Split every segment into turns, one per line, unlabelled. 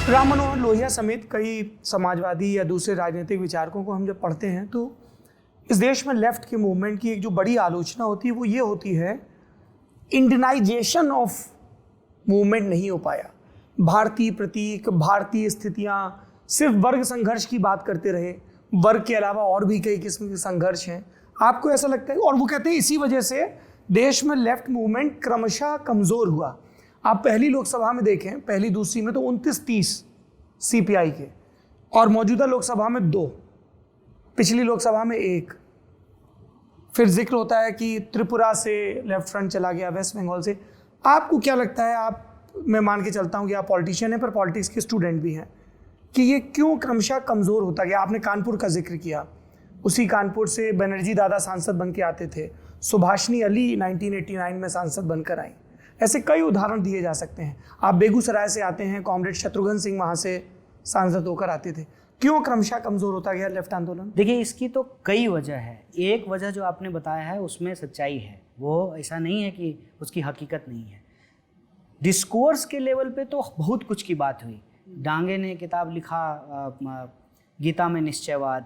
राम मनोहर लोहिया समेत कई समाजवादी या दूसरे राजनीतिक विचारकों को हम जब पढ़ते हैं तो इस देश में लेफ्ट के मूवमेंट की एक जो बड़ी आलोचना होती है वो ये होती है, इंडियनाइजेशन ऑफ मूवमेंट नहीं हो पाया। भारतीय प्रतीक, भारतीय स्थितियाँ, सिर्फ वर्ग संघर्ष की बात करते रहे, वर्ग के अलावा और भी कई किस्म के संघर्ष हैं। आपको ऐसा लगता है? और वो कहते हैं इसी वजह से देश में लेफ्ट मूवमेंट क्रमशः कमज़ोर हुआ। आप पहली लोकसभा में देखें, पहली दूसरी में तो 29-30 सीपीआई के, और मौजूदा लोकसभा में 2, पिछली लोकसभा में 1। फिर जिक्र होता है कि त्रिपुरा से लेफ्ट फ्रंट चला गया, वेस्ट बंगाल से। आपको क्या लगता है, मैं मान के चलता हूं कि आप पॉलिटिशियन हैं पर पॉलिटिक्स के स्टूडेंट भी हैं, कि ये क्यों क्रमशः कमज़ोर होता गया? आपने कानपुर का जिक्र किया, उसी कानपुर से बनर्जी दादा सांसद बन के आते थे, सुभाषनी अली 1989 में सांसद बनकर आई। ऐसे कई उदाहरण दिए जा सकते हैं। आप बेगूसराय से आते हैं, कॉमरेड शत्रुघ्न सिंह वहाँ से सांसद होकर आते थे। क्यों क्रमशः कमज़ोर होता गया लेफ्ट आंदोलन?
देखिए, इसकी तो कई वजह है। एक वजह जो आपने बताया है उसमें सच्चाई है, वो ऐसा नहीं है कि उसकी हकीकत नहीं है। डिस्कोर्स के लेवल पे तो बहुत कुछ की बात हुई। डांगे ने किताब लिखा गीता में निश्चयवाद,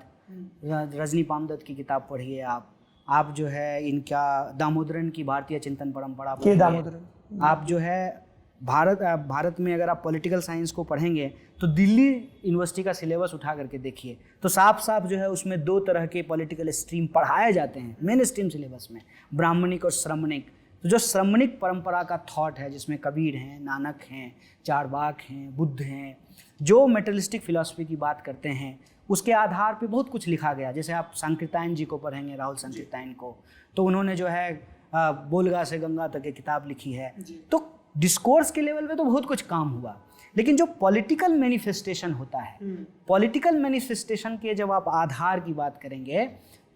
रजनी पामदत्त की किताब पढ़िए आप जो है इनका दामोदरन की भारतीय चिंतन परंपरा पढ़िए। आप जो है भारत में अगर आप पॉलिटिकल साइंस को पढ़ेंगे तो दिल्ली यूनिवर्सिटी का सिलेबस उठा करके देखिए तो साफ साफ जो है उसमें 2 तरह के पॉलिटिकल स्ट्रीम पढ़ाए जाते हैं मेन स्ट्रीम सिलेबस में, ब्राह्मणिक और श्रमणिक। तो जो श्रमणिक परंपरा का थॉट है, जिसमें कबीर हैं, नानक हैं, चारवाक हैं, बुद्ध हैं, जो मेटलिस्टिक फिलॉसफी की बात करते हैं, उसके आधार पे बहुत कुछ लिखा गया। जैसे आप संकीर्तायन जी को पढ़ेंगे, राहुल संकीर्तायन को, तो उन्होंने जो है बोलगा से गंगा तक एक किताब लिखी है। तो डिस्कोर्स के लेवल पे तो बहुत कुछ काम हुआ, लेकिन जो पॉलिटिकल मैनिफेस्टेशन होता है, पॉलिटिकल मैनिफेस्टेशन के जब आप आधार की बात करेंगे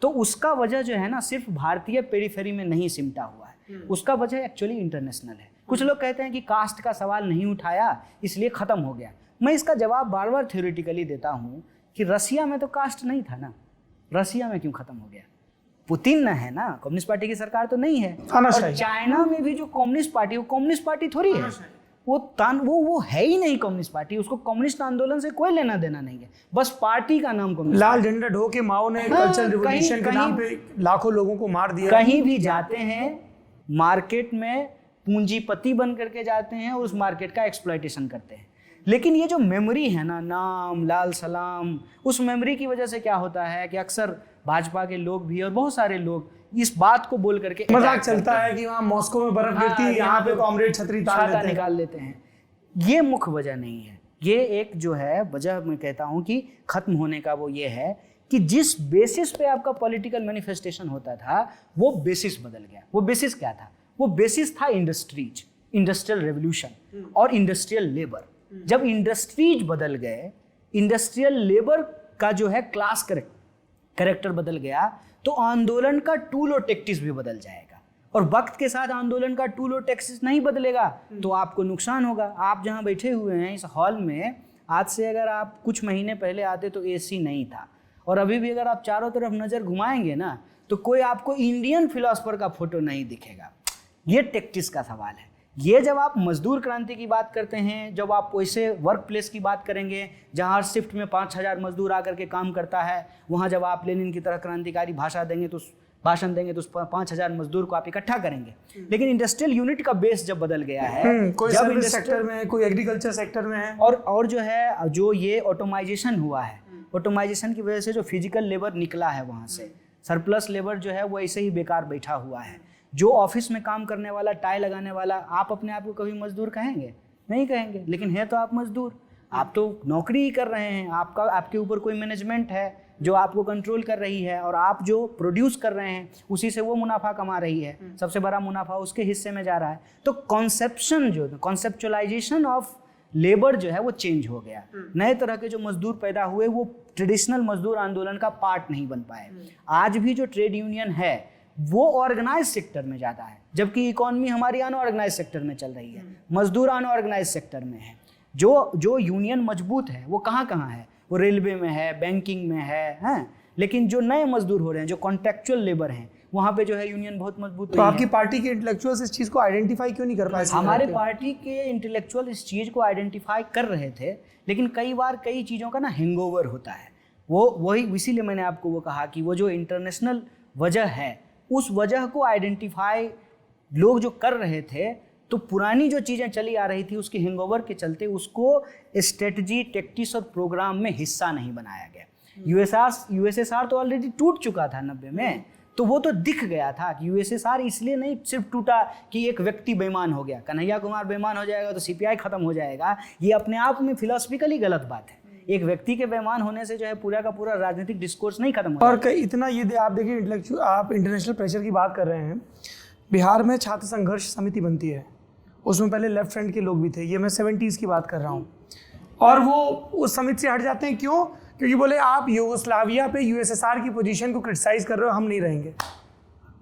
तो उसका वजह जो है ना सिर्फ भारतीय पेरिफेरी में नहीं सिमटा हुआ है, उसका वजह एक्चुअली इंटरनेशनल है। कुछ लोग कहते हैं कि कास्ट का सवाल नहीं उठाया इसलिए ख़त्म हो गया। मैं इसका जवाब बार बार थ्योरेटिकली देता हूँ कि रसिया में तो कास्ट नहीं था ना, रसिया में क्यों ख़त्म हो गया? पुतिन न है ना, कम्युनिस्ट पार्टी की सरकार तो नहीं है। और चाइना में भी जो कम्युनिस्ट पार्टी, वो कम्युनिस्ट पार्टी थोड़ी है, वो है ही नहीं कम्युनिस्ट पार्टी। उसको कम्युनिस्ट आंदोलन से कोई लेना देना नहीं है, बस पार्टी का नाम कम्युनिस्ट।
लाल झंडा ढो के माओ ने कल्चरल रिवॉल्यूशन के नाम पे लाखों लोगों को मार दिया।
कहीं भी जाते हैं मार्केट में पूंजीपति बन करके जाते हैं और उस मार्केट का एक्सप्लॉयटेशन करते हैं। लेकिन ये जो मेमोरी है ना, नाम, लाल सलाम, उस मेमोरी की वजह से क्या होता है कि अक्सर भाजपा के लोग भी और बहुत सारे लोग इस बात को बोल करके
मजाक चलता है कि वहाँ मॉस्को में बर्फ गिरती है, यहाँ पे कॉमरेड छाता
निकाल लेते हैं। ये मुख्य वजह नहीं है। ये एक जो है वजह मैं कहता हूँ कि खत्म होने का वो ये है कि जिस बेसिस पे आपका पॉलिटिकल मैनिफेस्टेशन होता था वो बेसिस बदल गया। वो बेसिस क्या था? वो बेसिस था इंडस्ट्रीज, इंडस्ट्रियल रेवोल्यूशन और इंडस्ट्रियल लेबर। जब इंडस्ट्रीज बदल गए, इंडस्ट्रियल लेबर का जो है क्लास करेक्टर बदल गया, तो आंदोलन का टूल और टैक्टिक्स भी बदल जाएगा। और वक्त के साथ आंदोलन का टूल और टैक्टिक्स नहीं बदलेगा तो आपको नुकसान होगा। आप जहां बैठे हुए हैं इस हॉल में, आज से अगर आप कुछ महीने पहले आते तो एसी नहीं था, और अभी भी अगर आप चारों तरफ नज़र घुमाएंगे ना तो कोई आपको इंडियन फिलोसफर का फोटो नहीं दिखेगा। ये टैक्टिक्स का सवाल है। ये जब आप मजदूर क्रांति की बात करते हैं, जब आप वैसे वर्क प्लेस की बात करेंगे जहाँ हर शिफ्ट में 5000 मजदूर आकर के काम करता है, वहाँ जब आप लेनिन की तरह क्रांतिकारी भाषण देंगे तो उस 5000 मजदूर को आप इकट्ठा करेंगे। लेकिन इंडस्ट्रियल यूनिट का बेस जब बदल गया है,
कोई सर्विस सेक्टर में है, कोई एग्रीकल्चर सेक्टर में है,
और जो है जो ये ऑटोमाइजेशन हुआ है, ऑटोमाइजेशन की वजह से जो फिजिकल लेबर निकला है वहाँ से, सरप्लस लेबर जो है वो ऐसे ही बेकार बैठा हुआ है। जो ऑफिस में काम करने वाला, टाई लगाने वाला, आप अपने आप को कभी मजदूर कहेंगे? नहीं कहेंगे, लेकिन है तो आप मजदूर। आप तो नौकरी ही कर रहे हैं, आपके ऊपर कोई मैनेजमेंट है जो आपको कंट्रोल कर रही है, और आप जो प्रोड्यूस कर रहे हैं उसी से वो मुनाफा कमा रही है। सबसे बड़ा मुनाफा उसके हिस्से में जा रहा है। तो कॉन्सेप्चुअलाइजेशन ऑफ लेबर जो है वो चेंज हो गया। नए तरह के जो मजदूर पैदा हुए वो ट्रेडिशनल मजदूर आंदोलन का पार्ट नहीं बन पाए। आज भी जो ट्रेड यूनियन है वो ऑर्गेनाइज सेक्टर में ज़्यादा है, जबकि इकोनॉमी हमारी अनऑर्गेनाइज सेक्टर में चल रही है। मजदूर अनऑर्गेनाइज सेक्टर में है। जो यूनियन मजबूत है वो कहाँ है? वो रेलवे में है, बैंकिंग में है, हैं? लेकिन जो नए मजदूर हो रहे हैं, जो कॉन्ट्रैक्चुअल लेबर हैं, वहाँ पे जो है यूनियन बहुत मजबूत
तो
हुई
आपकी
है।
पार्टी के इंटेलेक्चुअल्स इस चीज़ को आइडेंटिफाई क्यों नहीं कर पाए?
हमारे पार्टी के इंटेलेक्चुअल इस चीज़ को आइडेंटिफाई कर रहे थे, लेकिन कई बार कई चीज़ों का ना हैंगओवर होता है। वही इसीलिए मैंने आपको वो कहा कि वो जो इंटरनेशनल वजह है, उस वजह को आइडेंटिफाई लोग जो कर रहे थे, तो पुरानी जो चीज़ें चली आ रही थी उसके हैंगओवर के चलते उसको स्ट्रेटजी, टैक्टिक्स और प्रोग्राम में हिस्सा नहीं बनाया गया। यूएसएसआर तो ऑलरेडी टूट चुका था 90 में, तो वो तो दिख गया था कि यूएसएसआर इसलिए नहीं सिर्फ टूटा कि एक व्यक्ति बेईमान हो गया, कन्हैया कुमार बेईमान हो जाएगा तो सीपीआई खत्म हो जाएगा। ये अपने आप में फिलोसफिकली गलत बात है। एक व्यक्ति के बेईमान होने से जो है पूरा का पूरा राजनीतिक डिस्कोर्स नहीं खत्म होगा।
और इतना ये आप देखिए इंटेलेक्चुअल, आप इंटरनेशनल प्रेशर की बात कर रहे हैं। बिहार में छात्र संघर्ष समिति बनती है, उसमें पहले लेफ्ट फ्रंट के लोग भी थे, ये मैं 70s की बात कर रहा हूँ, और वो उस समिति से हट जाते हैं। क्यों? क्योंकि बोले आप यूगोस्लाविया पे यूएसएसआर की पोजीशन को क्रिटिसाइज कर रहे हो, हम नहीं रहेंगे।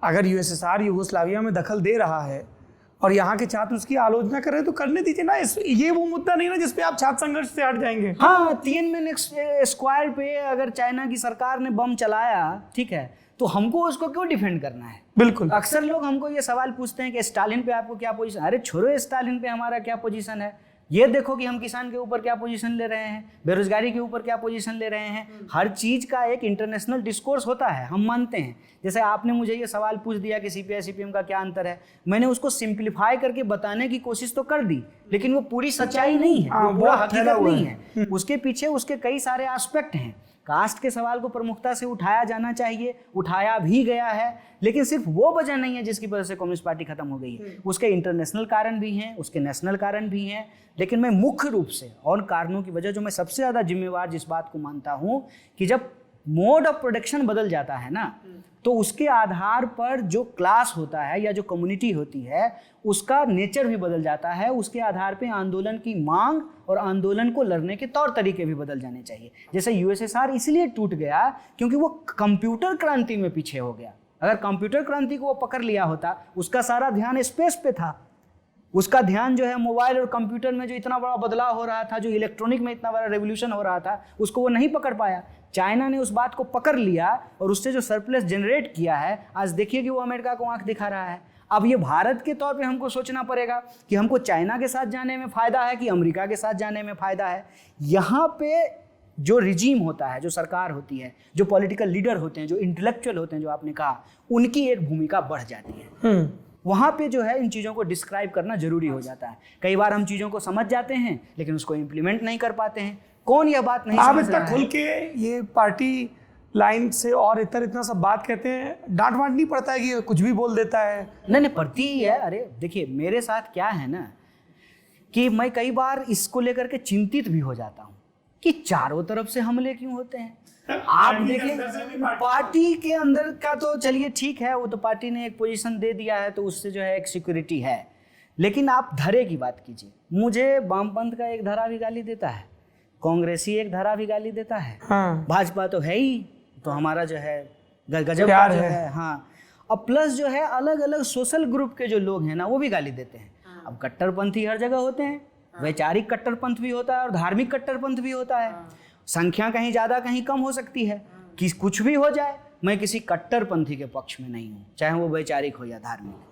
अगर यूएसएसआर यूगोस्लाविया में दखल दे रहा है और यहाँ के छात्र उसकी आलोचना कर रहे हैं तो करने दीजिए ना। ये वो मुद्दा नहीं ना जिसपे आप छात्र संघर्ष से हट जाएंगे।
हाँ, तियानमेन स्क्वायर पे अगर चाइना की सरकार ने बम चलाया, ठीक है, तो हमको उसको क्यों डिफेंड करना है?
बिल्कुल।
अक्सर लोग हमको ये सवाल पूछते हैं कि स्टालिन पे आपको क्या पोजीशन। अरे छोड़ो, स्टालिन पे हमारा क्या पोजीशन है, ये देखो कि हम किसान के ऊपर क्या पोजीशन ले रहे हैं, बेरोजगारी के ऊपर क्या पोजीशन ले रहे हैं। हर चीज़ का एक इंटरनेशनल डिस्कोर्स होता है, हम मानते हैं। जैसे आपने मुझे ये सवाल पूछ दिया कि सीपीआई सीपीएम का क्या अंतर है, मैंने उसको सिंप्लीफाई करके बताने की कोशिश तो कर दी, लेकिन वो पूरी सच्चाई नहीं है, वो पूरा हकीकत नहीं है। उसके पीछे उसके कई सारे एस्पेक्ट हैं। कास्ट के सवाल को प्रमुखता से उठाया जाना चाहिए, उठाया भी गया है, लेकिन सिर्फ वो वजह नहीं है जिसकी वजह से कम्युनिस्ट पार्टी खत्म हो गई है। उसके इंटरनेशनल कारण भी हैं, उसके नेशनल कारण भी हैं, लेकिन मैं मुख्य रूप से और कारणों की वजह जो मैं सबसे ज़्यादा जिम्मेवार जिस बात को मानता हूँ कि जब मोड ऑफ प्रोडक्शन बदल जाता है ना, तो उसके आधार पर जो क्लास होता है या जो कम्युनिटी होती है उसका नेचर भी बदल जाता है। उसके आधार पे आंदोलन की मांग और आंदोलन को लड़ने के तौर तरीके भी बदल जाने चाहिए। जैसे यूएसएसआर इसलिए टूट गया क्योंकि वो कंप्यूटर क्रांति में पीछे हो गया। अगर कंप्यूटर क्रांति को वो पकड़ लिया होता, उसका सारा ध्यान स्पेस पे था, उसका ध्यान जो है मोबाइल और कंप्यूटर में जो इतना बड़ा बदलाव हो रहा था, जो इलेक्ट्रॉनिक में इतना बड़ा रेवोल्यूशन हो रहा था, उसको वो नहीं पकड़ पाया। चाइना ने उस बात को पकड़ लिया और उससे जो सरप्लस जनरेट किया है, आज देखिए कि वो अमेरिका को आंख दिखा रहा है। अब ये भारत के तौर पे हमको सोचना पड़ेगा कि हमको चाइना के साथ जाने में फ़ायदा है कि अमेरिका के साथ जाने में फ़ायदा है। यहाँ पे जो रिजीम होता है, जो सरकार होती है, जो पॉलिटिकल लीडर होते हैं, जो इंटेलेक्चुअल होते हैं, जो आपने कहा, उनकी एक भूमिका बढ़ जाती है। वहाँ पे जो है इन चीज़ों को डिस्क्राइब करना जरूरी हो जाता है। कई बार हम चीज़ों को समझ जाते हैं लेकिन उसको इम्प्लीमेंट नहीं कर पाते हैं। कौन यह बात नहीं
आप
समझ
इतना
रहा
खुल
है?
के ये पार्टी लाइन से और इतना सब बात कहते हैं, डांट वांट नहीं पड़ता है कि कुछ भी बोल देता है?
नहीं पड़ती ही है। अरे देखिए, मेरे साथ क्या है ना कि मैं कई बार इसको लेकर के चिंतित भी हो जाता हूँ कि चारों तरफ से हमले क्यों होते हैं। आप देखिए, पार्टी के अंदर का तो चलिए ठीक है, वो तो पार्टी ने एक पोजीशन दे दिया है तो उससे जो है एक सिक्योरिटी है, लेकिन आप धरे की बात कीजिए। मुझे वामपंथ का एक धरा भी गाली देता है, कांग्रेसी एक धरा भी गाली देता है,
हाँ।
भाजपा तो है ही, तो हमारा जो है गजब
प्यार
जो
है।
है। हाँ, अब प्लस जो है अलग अलग सोशल ग्रुप के जो लोग हैं ना, वो भी गाली देते हैं। अब कट्टरपंथी हर जगह होते हैं, वैचारिक कट्टरपंथ भी होता है और धार्मिक कट्टरपंथ भी होता है। संख्या कहीं ज़्यादा कहीं कम हो सकती है, कि कुछ भी हो जाए। मैं किसी कट्टरपंथी के पक्ष में नहीं हूँ, चाहे वो वैचारिक हो या धार्मिक।